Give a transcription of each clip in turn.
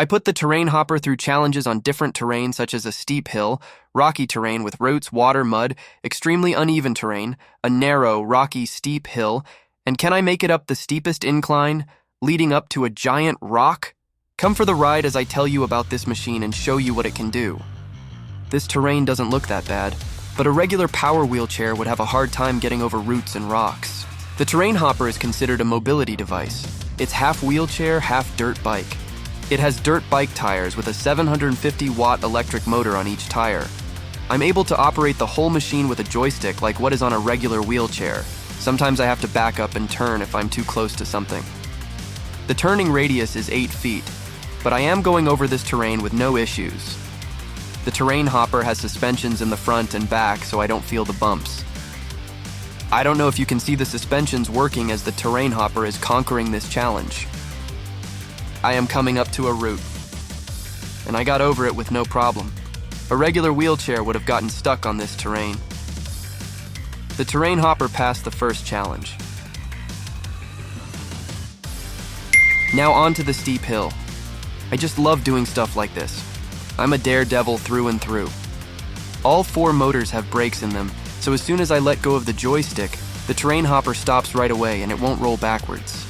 I put the terrain hopper through challenges on different terrain such as a steep hill, rocky terrain with roots, water, mud, extremely uneven terrain, a narrow, rocky, steep hill, and can I make it up the steepest incline, leading up to a giant rock? Come for the ride as I tell you about this machine and show you what it can do. This terrain doesn't look that bad, but a regular power wheelchair would have a hard time getting over roots and rocks. The terrain hopper is considered a mobility device. It's half wheelchair, half dirt bike. It has dirt bike tires with a 750-watt electric motor on each tire. I'm able to operate the whole machine with a joystick like what is on a regular wheelchair. Sometimes I have to back up and turn if I'm too close to something. The turning radius is 8 feet, but I am going over this terrain with no issues. The terrain hopper has suspensions in the front and back so I don't feel the bumps. I don't know if you can see the suspensions working as the terrain hopper is conquering this challenge. I am coming up to a root, and I got over it with no problem. A regular wheelchair would have gotten stuck on this terrain. The terrain hopper passed the first challenge. Now on to the steep hill. I just love doing stuff like this. I'm a daredevil through and through. All 4 motors have brakes in them, so as soon as I let go of the joystick, the terrain hopper stops right away and it won't roll backwards.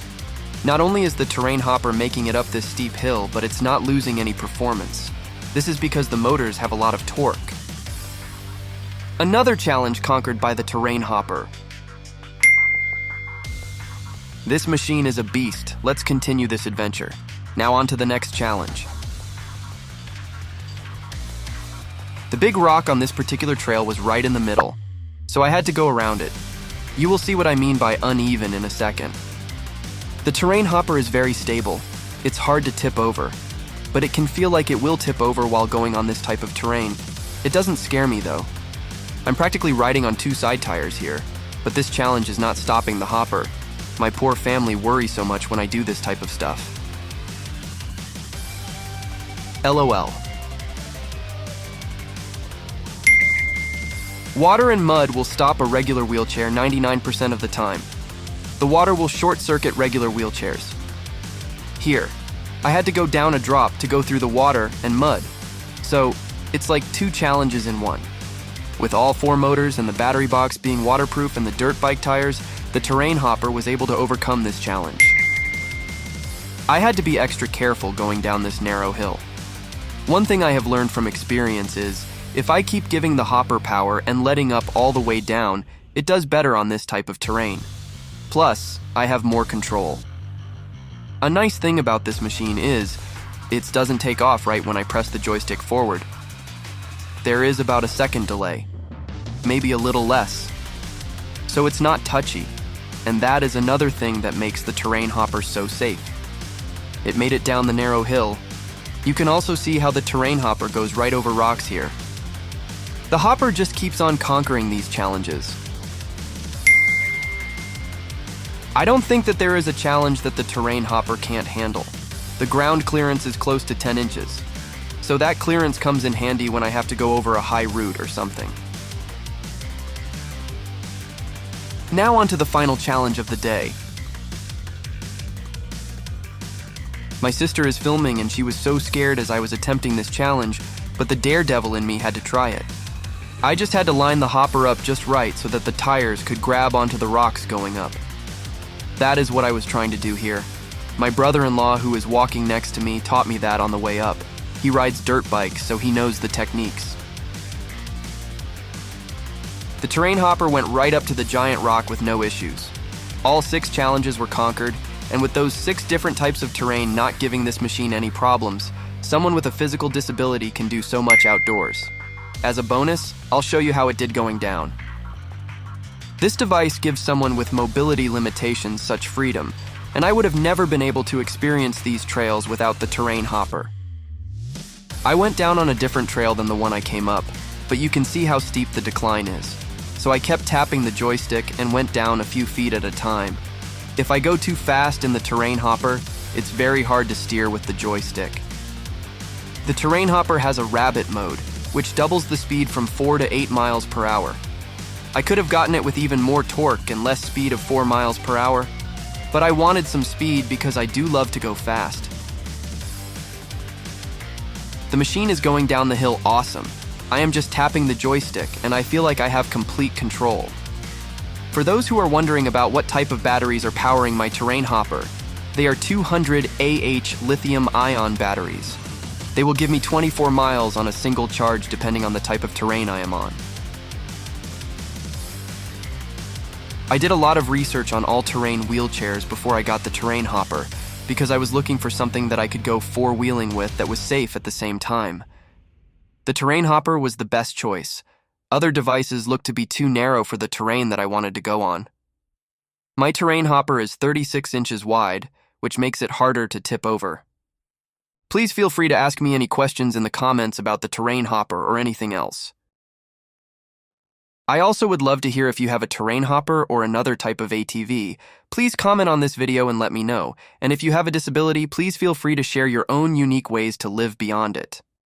Not only is the terrain hopper making it up this steep hill, but it's not losing any performance. This is because the motors have a lot of torque. Another challenge conquered by the terrain hopper. This machine is a beast. Let's continue this adventure. Now on to the next challenge. The big rock on this particular trail was right in the middle, so I had to go around it. You will see what I mean by uneven in a second. The terrain hopper is very stable. It's hard to tip over, but it can feel like it will tip over while going on this type of terrain. It doesn't scare me though. I'm practically riding on 2 side tires here, but this challenge is not stopping the hopper. My poor family worry so much when I do this type of stuff. LOL. Water and mud will stop a regular wheelchair 99% of the time. The water will short-circuit regular wheelchairs. Here, I had to go down a drop to go through the water and mud, so it's like 2 challenges in one. With all 4 motors and the battery box being waterproof and the dirt bike tires, the terrain hopper was able to overcome this challenge. I had to be extra careful going down this narrow hill. One thing I have learned from experience is, if I keep giving the hopper power and letting up all the way down, it does better on this type of terrain. Plus, I have more control. A nice thing about this machine is, it doesn't take off right when I press the joystick forward. There is about a second delay, maybe a little less. So it's not touchy, and that is another thing that makes the terrain hopper so safe. It made it down the narrow hill. You can also see how the terrain hopper goes right over rocks here. The hopper just keeps on conquering these challenges. I don't think that there is a challenge that the terrain hopper can't handle. The ground clearance is close to 10 inches, so that clearance comes in handy when I have to go over a high route or something. Now on to the final challenge of the day. My sister is filming and she was so scared as I was attempting this challenge, but the daredevil in me had to try it. I just had to line the hopper up just right so that the tires could grab onto the rocks going up. That is what I was trying to do here. My brother-in-law, who is walking next to me, taught me that on the way up. He rides dirt bikes, so he knows the techniques. The terrain hopper went right up to the giant rock with no issues. All 6 challenges were conquered, and with those 6 different types of terrain not giving this machine any problems, someone with a physical disability can do so much outdoors. As a bonus, I'll show you how it did going down. This device gives someone with mobility limitations such freedom, and I would have never been able to experience these trails without the terrain hopper. I went down on a different trail than the one I came up, but you can see how steep the decline is. So I kept tapping the joystick and went down a few feet at a time. If I go too fast in the terrain hopper, it's very hard to steer with the joystick. The terrain hopper has a rabbit mode, which doubles the speed from 4 to 8 miles per hour. I could have gotten it with even more torque and less speed of 4 miles per hour, but I wanted some speed because I do love to go fast. The machine is going down the hill awesome. I am just tapping the joystick, and I feel like I have complete control. For those who are wondering about what type of batteries are powering my terrain hopper, they are 200 lithium-ion batteries. They will give me 24 miles on a single charge depending on the type of terrain I am on. I did a lot of research on all-terrain wheelchairs before I got the terrain hopper because I was looking for something that I could go four-wheeling with that was safe at the same time. The terrain hopper was the best choice. Other devices looked to be too narrow for the terrain that I wanted to go on. My terrain hopper is 36 inches wide, which makes it harder to tip over. Please feel free to ask me any questions in the comments about the terrain hopper or anything else. I also would love to hear if you have a terrain hopper or another type of ATV. Please comment on this video and let me know. And if you have a disability, please feel free to share your own unique ways to live beyond it.